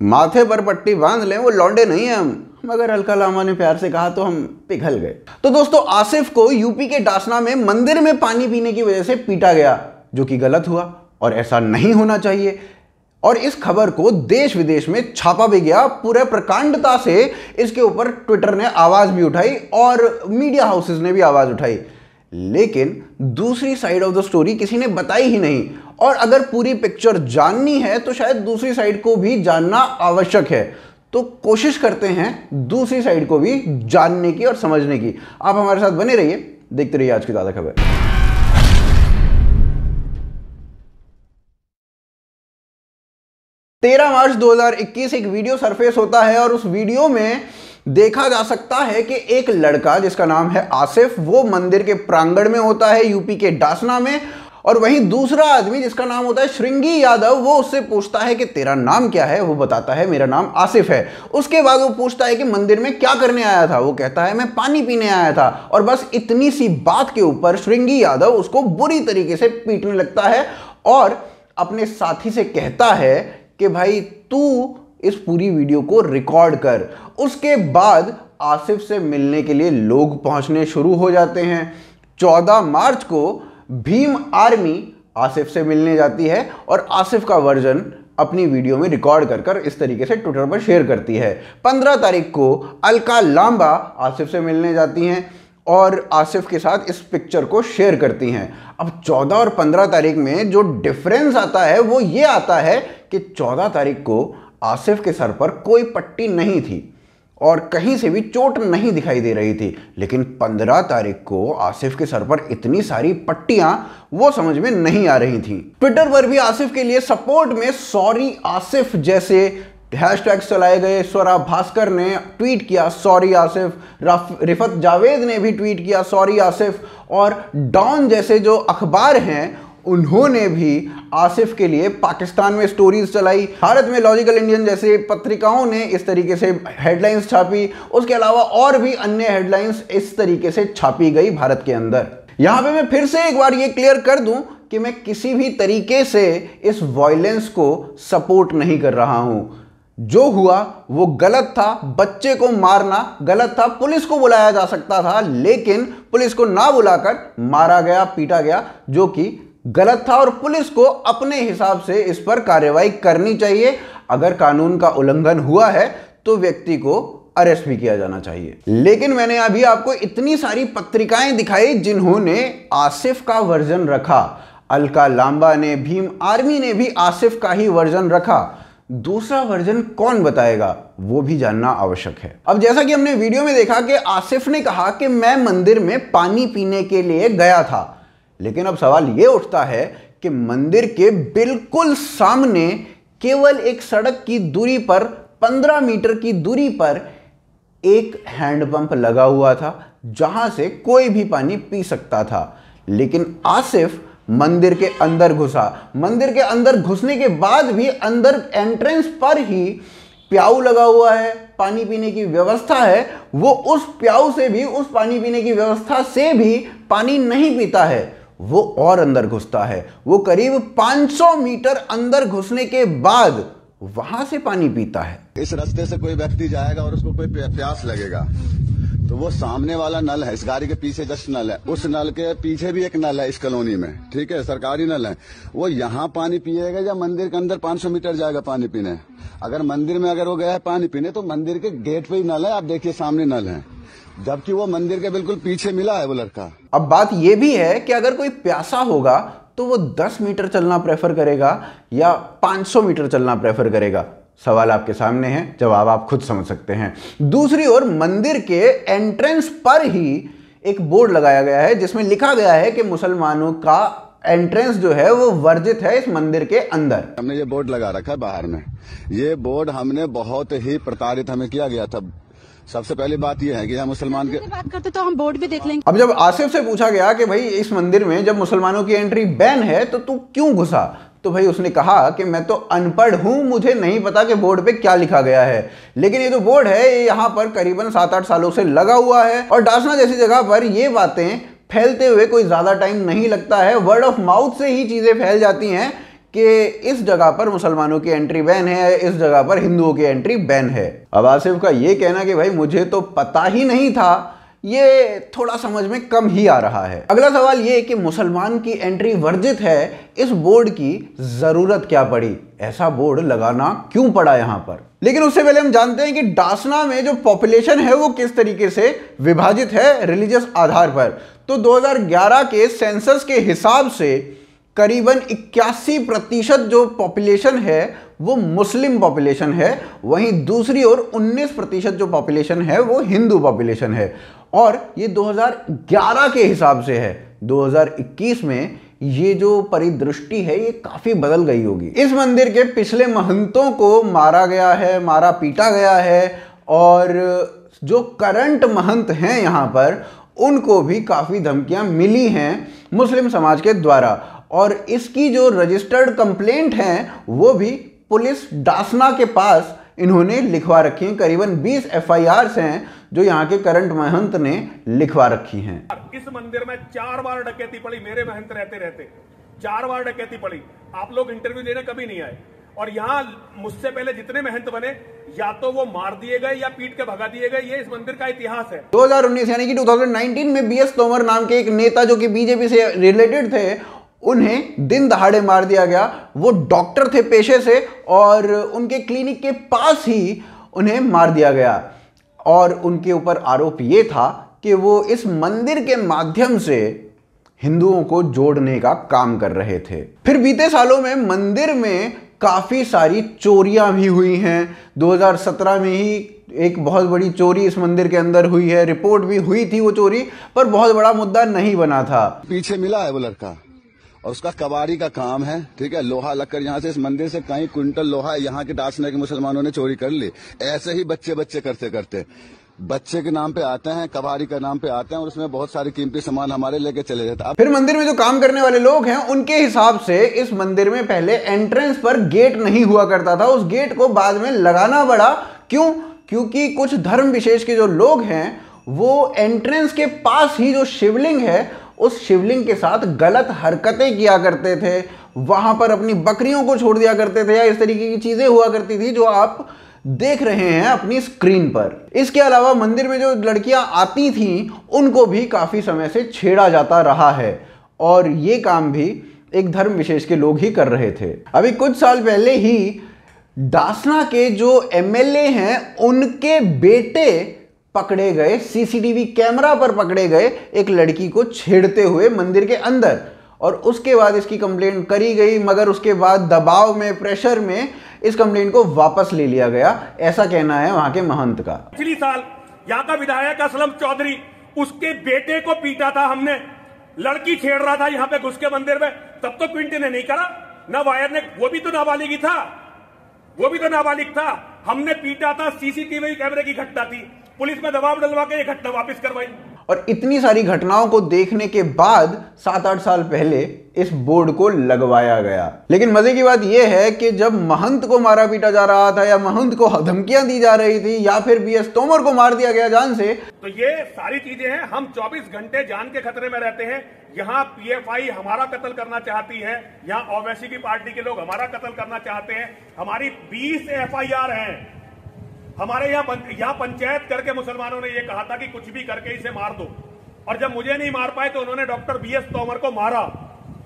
माथे पर पट्टी बांध लें, वो लौंडे नहीं है हम, मगर अलका लांबा ने प्यार से कहा तो हम पिघल गए। तो दोस्तों, आसिफ को यूपी के डासना में मंदिर में पानी पीने की वजह से पीटा गया, जो कि गलत हुआ और ऐसा नहीं होना चाहिए। और इस खबर को देश विदेश में छापा भी गया, पूरे प्रकांडता से इसके ऊपर ट्विटर ने आवाज भी उठाई और मीडिया हाउसेस ने भी आवाज उठाई। लेकिन दूसरी साइड ऑफ द स्टोरी किसी ने बताई ही नहीं। और अगर पूरी पिक्चर जाननी है तो शायद दूसरी साइड को भी जानना आवश्यक है। तो कोशिश करते हैं दूसरी साइड को भी जानने की और समझने की। आप हमारे साथ बने रहिए, देखते रहिए आज की ताजा खबर। 13 मार्च 2021 एक वीडियो सरफेस होता है और उस वीडियो में देखा जा सकता है कि एक लड़का जिसका नाम है आसिफ, वो मंदिर के प्रांगण में होता है यूपी के डासना में। और वहीं दूसरा आदमी जिसका नाम होता है श्रृंगी यादव, वो उससे पूछता है कि तेरा नाम क्या है। वो बताता है मेरा नाम आसिफ है। उसके बाद वो पूछता है कि मंदिर में क्या करने आया था। वो कहता है मैं पानी पीने आया था। और बस इतनी सी बात के ऊपर श्रृंगी यादव उसको बुरी तरीके से पीटने लगता है और अपने साथी से कहता है कि भाई तू इस पूरी वीडियो को रिकॉर्ड कर। उसके बाद आसिफ से मिलने के लिए लोग पहुंचने शुरू हो जाते हैं। 14 मार्च को भीम आर्मी आसिफ से मिलने जाती है और आसिफ का वर्जन अपनी वीडियो में रिकॉर्ड कर इस तरीके से ट्विटर पर शेयर करती है। 15 तारीख को अलका लांबा आसिफ से मिलने जाती हैं और आसिफ के साथ इस पिक्चर को शेयर करती हैं। अब 14 और 15 तारीख में जो डिफरेंस आता है वो ये आता है कि 14 तारीख को आसिफ के सर पर कोई पट्टी नहीं थी और कहीं से भी चोट नहीं दिखाई दे रही थी। लेकिन 15 तारीख को आसिफ के सर पर इतनी सारी पट्टियां वो समझ में नहीं आ रही थी। ट्विटर पर भी आसिफ के लिए सपोर्ट में सॉरी आसिफ जैसे हैशटैग्स चलाए गए। स्वरा भास्कर ने ट्वीट किया सॉरी आसिफ, रिफत जावेद ने भी ट्वीट किया सॉरी आसिफ, और डॉन जैसे जो अखबार हैं उन्होंने भी आसिफ के लिए पाकिस्तान में स्टोरीज चलाई। भारत में लॉजिकल इंडियन जैसे पत्रिकाओं ने इस तरीके से हेडलाइंस छापी। उसके अलावा और भी अन्य हेडलाइंस इस तरीके से छापी गई भारत के अंदर। यहां पे मैं फिर से एक बार ये क्लियर कर दूं कि मैं किसी भी तरीके से इस वायलेंस को सपोर्ट नहीं कर रहा हूं। जो हुआ वो गलत था, बच्चे को मारना गलत था। पुलिस को बुलाया जा सकता था लेकिन पुलिस को ना बुलाकर मारा गया, पीटा गया, जो कि गलत था। और पुलिस को अपने हिसाब से इस पर कार्रवाई करनी चाहिए। अगर कानून का उल्लंघन हुआ है तो व्यक्ति को अरेस्ट भी किया जाना चाहिए। लेकिन मैंने अभी आपको इतनी सारी पत्रिकाएं दिखाई जिन्होंने आसिफ का वर्जन रखा। अलका लांबा ने, भीम आर्मी ने भी आसिफ का ही वर्जन रखा। दूसरा वर्जन कौन बताएगा वो भी जानना आवश्यक है। अब जैसा कि हमने वीडियो में देखा कि आसिफ ने कहा कि मैं मंदिर में पानी पीने के लिए गया था। लेकिन अब सवाल यह उठता है कि मंदिर के बिल्कुल सामने केवल एक सड़क की दूरी पर 15 मीटर की दूरी पर एक हैंडपंप लगा हुआ था जहां से कोई भी पानी पी सकता था। लेकिन आसिफ मंदिर के अंदर घुसा। मंदिर के अंदर घुसने के बाद भी अंदर एंट्रेंस पर ही प्याऊ लगा हुआ है, पानी पीने की व्यवस्था है। वो उस प्याऊ से भी, उस पानी पीने की व्यवस्था से भी पानी नहीं पीता है, वो और अंदर घुसता है। वो करीब 500 मीटर अंदर घुसने के बाद वहां से पानी पीता है। इस रास्ते से कोई व्यक्ति जाएगा और उसको कोई प्यास लगेगा तो वो सामने वाला नल है, इस गाड़ी के पीछे जस्ट नल है, उस नल के पीछे भी एक नल है इस कॉलोनी में, ठीक है, सरकारी नल है। वो यहाँ पानी पिएगा या मंदिर के अंदर 500 मीटर जाएगा पानी पीने? अगर मंदिर में अगर वो गया है पानी पीने तो मंदिर के गेट पे ही नल है, आप देखिए सामने नल है, जबकि वो मंदिर के बिल्कुल पीछे मिला है वो लड़का। अब बात ये भी है कि अगर कोई प्यासा होगा तो वो 10 मीटर चलना प्रेफर करेगा या 500 मीटर चलना प्रेफर करेगा? सवाल आपके सामने है, जवाब आप खुद समझ सकते हैं। दूसरी ओर मंदिर के एंट्रेंस पर ही एक बोर्ड लगाया गया है जिसमें लिखा गया है कि मुसलमानों का एंट्रेंस जो है वो वर्जित है इस मंदिर के अंदर। हमने ये बोर्ड लगा रखा है बाहर में। ये बोर्ड हमने बहुत ही प्रताड़ित हमें किया गया था। सबसे पहली बात यह है कि हम मुसलमान के बात करते तो हम बोर्ड भी देख लेंगे। अब जब आसिफ से पूछा गया कि भाई इस मंदिर में जब मुसलमानों की एंट्री बैन है तो तू क्यों घुसा, तो भाई उसने कहा कि मैं तो अनपढ़ हूं, मुझे नहीं पता कि बोर्ड पे क्या लिखा गया है। लेकिन ये जो बोर्ड है ये यहाँ पर करीबन 7-8 सालों से लगा हुआ है और डासना जैसी जगह पर ये बातें फैलते हुए कोई ज्यादा टाइम नहीं लगता है। वर्ड ऑफ माउथ से ही चीजें फैल जाती हैं कि इस जगह पर मुसलमानों की एंट्री बैन है, इस जगह पर हिंदुओं की एंट्री बैन है। अब आसिफ का ये कहना कि भाई मुझे तो पता ही नहीं था, ये थोड़ा समझ में कम ही आ रहा है। अगला सवाल ये कि मुसलमान की एंट्री वर्जित है, इस बोर्ड की जरूरत क्या पड़ी, ऐसा बोर्ड लगाना क्यों पड़ा यहां पर। लेकिन उससे पहले हम जानते हैं कि डासना में जो पॉपुलेशन है वो किस तरीके से विभाजित है रिलीजियस आधार पर। तो 2011 के सेंसस के हिसाब से करीबन 81% जो पॉपुलेशन है वो मुस्लिम पॉपुलेशन है, वहीं दूसरी ओर 19% जो पॉपुलेशन है वो हिंदू पॉपुलेशन है। और ये 2011 के हिसाब से है। 2021 में ये जो परिदृष्टि है ये काफी बदल गई होगी। इस मंदिर के पिछले महंतों को मारा गया है, मारा पीटा गया है, और जो करंट महंत हैं यहाँ पर उनको भी काफी धमकियां मिली हैं मुस्लिम समाज के द्वारा। और इसकी जो रजिस्टर्ड कंप्लेंट हैं वो भी पुलिस डासना के पास इन्होंने लिखवा रखी हैं। करीबन 20 FIRs हैं जो यहाँ के करंट महंत ने लिखवा रखी हैं। इस मंदिर में 4 बार डकैती पड़ी, मेरे महंत रहते रहते 4 बार डकैती पड़ी। आप लोग इंटरव्यू देने कभी नहीं आए। और यहाँ मुझसे पहले जितने महंत बने या तो वो मार दिए गए या पीट के भगा दिए गए। ये इस मंदिर का इतिहास है। 2019 यानी कि 2019 में BS तोमर नाम के एक नेता जो कि बीजेपी से रिलेटेड थे, उन्हें दिन दहाड़े मार दिया गया। वो डॉक्टर थे पेशे से और उनके क्लिनिक के पास ही उन्हें मार दिया गया। और उनके ऊपर आरोप ये था कि वो इस मंदिर के माध्यम से हिंदुओं को जोड़ने का काम कर रहे थे। फिर बीते सालों में मंदिर में काफी सारी चोरियां भी हुई हैं। 2017 में ही एक बहुत बड़ी चोरी इस मंदिर के अंदर हुई है, रिपोर्ट भी हुई थी वो चोरी, पर बहुत बड़ा मुद्दा नहीं बना था। पीछे मिला है वो लड़का और उसका कबाड़ी का काम है, ठीक है। लोहा लक्कड़ यहाँ से इस मंदिर से कई क्विंटल लोहा यहाँ के डासना के मुसलमानों ने चोरी कर ली। ऐसे ही बच्चे करते करते बच्चे के नाम पे आते हैं, कबाड़ी का नाम पे आते हैं और उसमें बहुत सारी कीमती सामान हमारे लेके चले जाते हैं। फिर मंदिर में जो काम करने वाले लोग हैं उनके हिसाब से इस मंदिर में पहले एंट्रेंस पर गेट नहीं हुआ करता था, उस गेट को बाद में लगाना पड़ा। क्यों? क्योंकि कुछ धर्म विशेष के जो लोग हैं वो एंट्रेंस के पास ही जो शिवलिंग है उस शिवलिंग के साथ गलत हरकतें किया करते थे, वहां पर अपनी बकरियों को छोड़ दिया करते थे, या इस तरीके की चीजें हुआ करती थी जो आप देख रहे हैं अपनी स्क्रीन पर। इसके अलावा मंदिर में जो लड़कियां आती थीं उनको भी काफी समय से छेड़ा जाता रहा है, और ये काम भी एक धर्म विशेष के लोग ही कर रहे थे। अभी कुछ साल पहले ही डासना के जो MLA हैं उनके बेटे पकड़े गए, CCTV कैमरा पर पकड़े गए एक लड़की को छेड़ते हुए मंदिर के अंदर, और उसके बाद इसकी कंप्लेंट करी गई, मगर उसके बाद दबाव में, प्रेशर में इस कंप्लेंट को वापस ले लिया गया, ऐसा कहना है वहां के महंत का। पिछली साल यहाँ का विधायक असलम चौधरी, उसके बेटे को पीटा था हमने, लड़की छेड़ रहा था यहाँ पे घुस के मंदिर में, तब तो पिंट ने नहीं करा, ना वायर ने, वो भी तो नाबालिग ही था, वो भी तो नाबालिग था। हमने पीटा था, CCTV कैमरे की घटना थी, पुलिस में दबाव डलवा के ये घटना वापस करवाई। और इतनी सारी घटनाओं को देखने के बाद 7-8 साल पहले इस बोर्ड को लगवाया गया। लेकिन मजे की बात यह है कि जब महंत को मारा पीटा जा रहा था, या महंत को धमकियां दी जा रही थी, या फिर BS तोमर को मार दिया गया जान से, तो ये सारी चीजें हैं। हम 24 घंटे जान के खतरे में रहते हैं। यहाँ PFI हमारा कत्ल करना चाहती है, यहाँ ओवैसी की पार्टी के लोग हमारा कत्ल करना चाहते हैं। हमारी 20 FIR हैं। हमारे यहाँ पंचायत करके मुसलमानों ने ये कहा था कि कुछ भी करके इसे मार दो, और जब मुझे नहीं मार पाए तो उन्होंने डॉक्टर BS तोमर को मारा,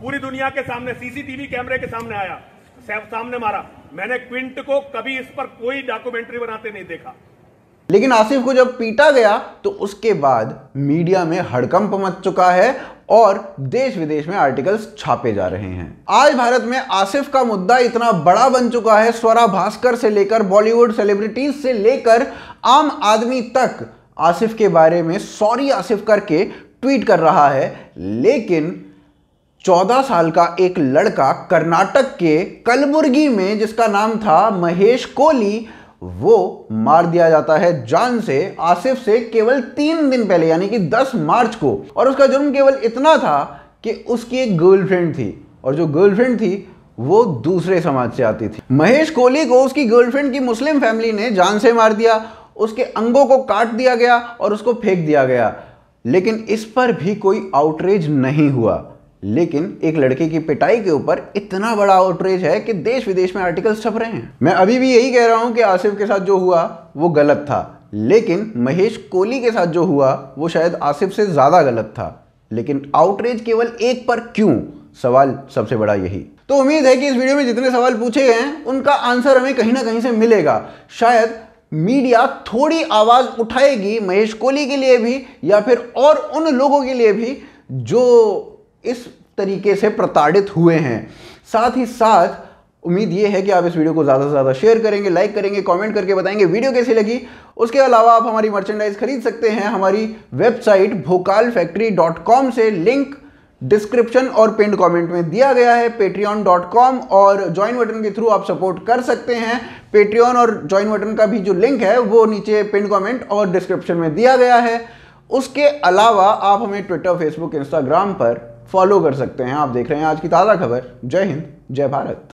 पूरी दुनिया के सामने, CCTV कैमरे के सामने आया, सामने मारा। मैंने क्विंट को कभी इस पर कोई डॉक्यूमेंट्री बनाते नहीं देखा। लेकिन आसिफ को जब पीटा गया तो उसके बाद मीडिया में हड़कंप मच चुका है और देश विदेश में आर्टिकल्स छापे जा रहे हैं। आज भारत में आसिफ का मुद्दा इतना बड़ा बन चुका है, स्वरा भास्कर से लेकर बॉलीवुड सेलिब्रिटीज से लेकर आम आदमी तक आसिफ के बारे में सॉरी आसिफ करके ट्वीट कर रहा है। लेकिन 14 साल का एक लड़का कर्नाटक के कलबुर्गी में, जिसका नाम था महेश कोली, वो मार दिया जाता है जान से आसिफ से केवल 3 दिन पहले, यानी कि 10 मार्च को। और उसका जुर्म केवल इतना था कि उसकी एक गर्लफ्रेंड थी, और जो गर्लफ्रेंड थी वो दूसरे समाज से आती थी। महेश कोहली को उसकी गर्लफ्रेंड की मुस्लिम फैमिली ने जान से मार दिया, उसके अंगों को काट दिया गया और उसको फेंक दिया गया। लेकिन इस पर भी कोई आउटरीच नहीं हुआ। लेकिन एक लड़के की पिटाई के ऊपर इतना बड़ा आउटरीच है कि देश विदेश में आर्टिकल्स छप रहे हैं। मैं अभी भी यही कह रहा हूं कि आसिफ के साथ जो हुआ वो गलत था, लेकिन महेश कोहली के साथ जो हुआ वो शायद आसिफ से ज्यादा गलत था। लेकिन आउटरीच केवल एक पर क्यों, सवाल सबसे बड़ा यही। तो उम्मीद है कि इस वीडियो में जितने सवाल पूछे गए हैं उनका आंसर हमें कहीं ना कहीं से मिलेगा। शायद मीडिया थोड़ी आवाज उठाएगी महेश कोहली के लिए भी, या फिर और उन लोगों के लिए भी जो इस तरीके से प्रताड़ित हुए हैं। साथ ही साथ उम्मीद यह है कि आप इस वीडियो को ज़्यादा से ज़्यादा शेयर करेंगे, लाइक करेंगे, कमेंट करके बताएंगे वीडियो कैसी लगी। उसके अलावा आप हमारी मर्चेंडाइज खरीद सकते हैं हमारी वेबसाइट भोकालफैक्ट्री.com से, लिंक डिस्क्रिप्शन और पिंड कमेंट में दिया गया है। patreon.com और ज्वाइन बटन के थ्रू आप सपोर्ट कर सकते हैं। पेट्रियन और ज्वाइन बटन का भी जो लिंक है वो नीचे पिंड कमेंट और डिस्क्रिप्शन में दिया गया है। उसके अलावा आप हमें ट्विटर, फेसबुक, इंस्टाग्राम पर फॉलो कर सकते हैं। आप देख रहे हैं आज की ताज़ा खबर। जय हिंद, जय भारत।